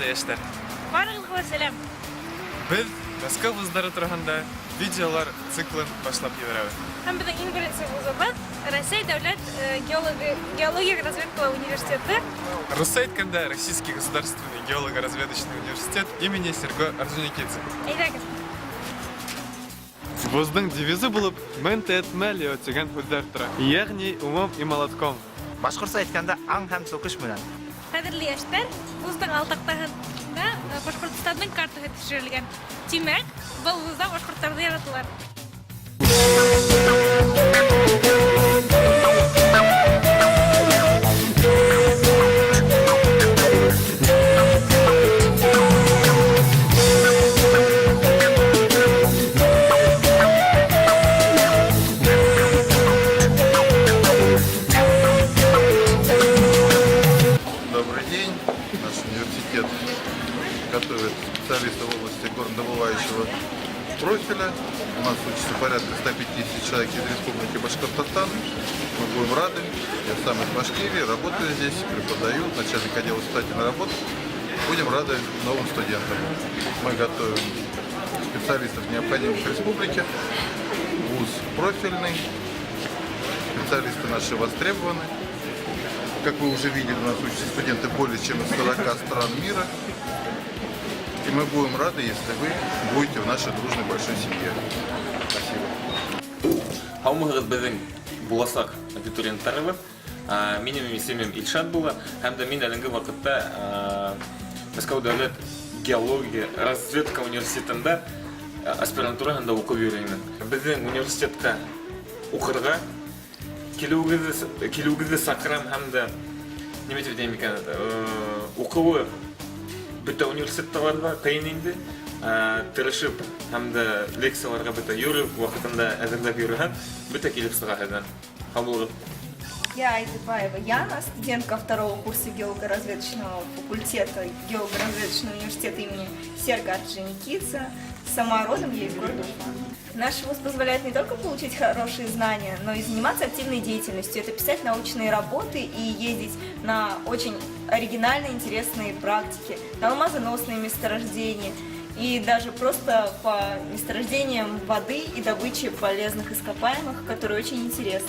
барша яшьтәр. Барлыгыгызга сәлам. Без Мәскәү вузлары турында видеолар циклын башлап ебәрәбез. Һәм безнең иң беренче вузыбыз Россия дәүләт геология разведка университеты. Русса әйткәндә Российский государственный геолого-разведочный университет имени Серго Орджоникидзе. Әйдәгез. Вуздың девизы булып «Мен тәетмәлио» дигән һүзләр тора. Ягъни умом и молотком. Башкортча әйткәндә аң һәм сукыш белән. Кадерле яшьтәр, вуздың алтактагында Башкортстанның картаһы төшерелгән. Тимәк, был вузда башкортларны яраталар. Добрый день. Наш университет готовит специалистов в области горнодобывающего профиля. У нас учится порядка 150 человек из Республики Башкортостан. Мы будем рады. Я сам из Башкирии, работаю здесь, преподаю, начальник отдела испытательной работы. Будем рады новым студентам. Мы готовим специалистов, необходимых в республике. Вуз профильный. Специалисты наши востребованы. Как вы уже видели, у нас учатся студенты более чем из 40 стран мира. И мы будем рады, если вы будете в нашей дружной большой семье. Спасибо. Һаумыгыз безнең буласак абитуриентларыбыз. Минем исемем Илшат була. Һәм дә мин әлеге вакытта Мәскәү дәүләт геология разведка университетында аспирантурада укып йөрим. Безнең университетка укырга килүгезне сакрам һәм дә нимә дим икән, укуы бөтә университетларда кыен инде. Тырышып һәм дә лекцияларга бөтә йөрү вакытында әзерләп йөргән, бөтә килеп сыга һәдән. Һаумыгыз. Я Айдыбаева Яна, студентка второго курса геолого-разведочного факультета геолого-разведочного университета имени Серго Орджоникидзе. Сама родом я из города Уфа. Наш вуз позволяет не только получить хорошие знания, но и заниматься активной деятельностью. Это писать научные работы и ездить на очень оригинальные, интересные практики, на алмазоносные месторождения и даже просто по месторождениям воды и добыче полезных ископаемых, которые очень интересны.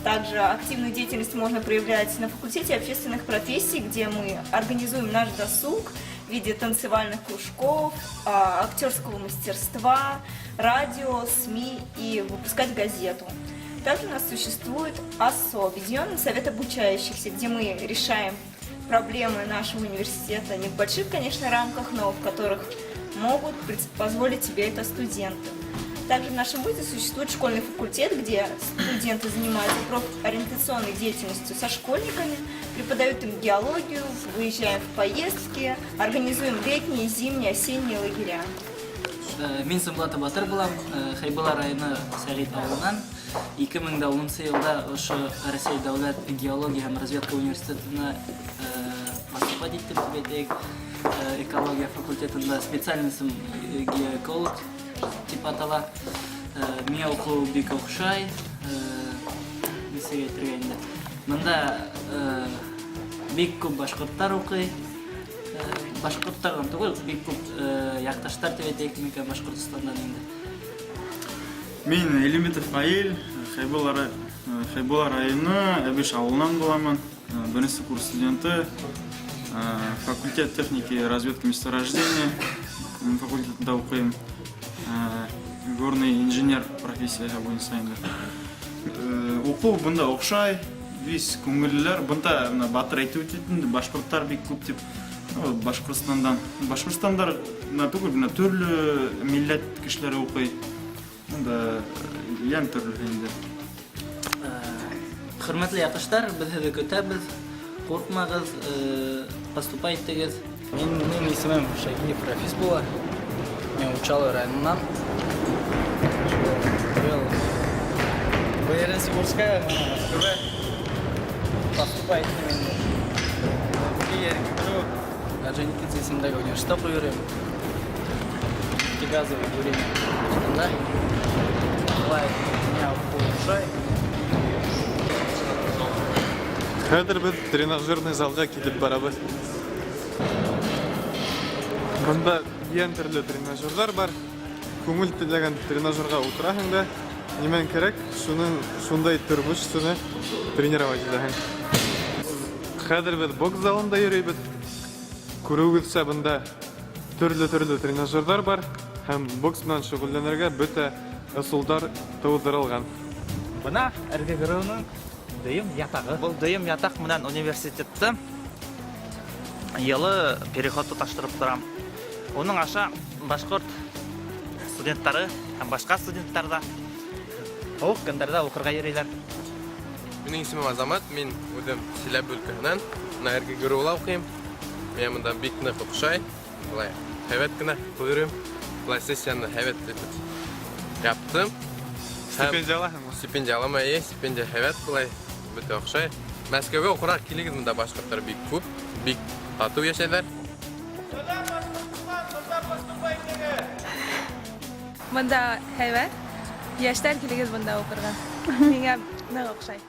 Также активную деятельность можно проявлять на факультете общественных профессий, где мы организуем наш досуг в виде танцевальных кружков, актерского мастерства, радио, СМИ и выпускать газету. Также у нас существует АСО, Объединенный совет обучающихся, где мы решаем проблемы нашего университета не в больших, конечно, рамках, но в которых могут позволить себе это студенты. Также в нашем вузе существует школьный факультет, где студенты занимаются профориентационной деятельностью со школьниками, преподают им геологию, выезжаем в поездки, организуем летние, зимние, осенние лагеря. Мин Сымбулат Батыр булам, Хайбула районы Сәгыйт авылынан. 2010 елда ошо Россия дәүләт геология һәм разведка университетына поступать иттем, экология факультетында специальностым геоколог тип атала. Миңа укуу бик окшай. Нисеге әйтергә Монда бик күп башкорттар укый. Башкорттардан түгел, бик күп якташтар дип әйтәйек микән Башкортстандан инде. Мин Элимбетов Наил, Хайбула районы Әбиш авылынан буламын. Беренче курс студенты, факультет техники и разведки месторождения. Факультетында укыйм. Горный инженер профессиясы буенча инде. Укуу бунда окшай, биз күңелләр, бунда Батыр әйтеп үтте, башкорттар бик күп дип. Башкортстандан. Башкортстандар түгел, төрле милләт кешеләре укый. Монда яң төрле инде. Хөрмәтле якташлар, без сезне көтәбез. Куркмагыз, поступать итегез. Минем исемем Шагиев Рафис була. Мен Учалы районунан. Военно-Сибирская, Москва. Поступать именно. Я рекомендую Орджоникидзе исемендәге университетта укып йөрим. Газовый время. Да? Меня укушай. Хәзер без тренажерный залга килеп барабыз. Бында ең түрлі тренажерлар бар. Көңіл тілеген тренажерға отырасың да, немен керек, шундай тұрмыш суны тренировать етесің. Қазір біз бокс залында йөрибез. Күрүгезчә, бында төрле тренажерлар бар һәм бокс белән шөгыльләнергә бөтә ысулдар тудырылган. Бына эргегөрүнүн дыйым ятагы. Бул дыйым ятак менен университетте йылы переход тоташтырып турам. Onun аша башкорт студенттары һәм башка студенттар да ок көндәрдә укырга йөриләр. Минем исемем Азамат, мин үдем Силәбе өлкәһеннән, Нәрге Гөрүла укыйм. Мен монда бик нык укшай, булай һәйбәт кенә күрәм. Булай сессияны һәйбәт итеп яптым. Стипендия аласыңмы? Стипендия аламы? Стипендия һәйбәт булай бөтә укшай. Мәскәүгә укырга килегез, монда башкортлар бик күп, бик тату яшәйләр. Бында һәйбәт. Яшьтәр килегез бында укырга. Миңа нык охшай.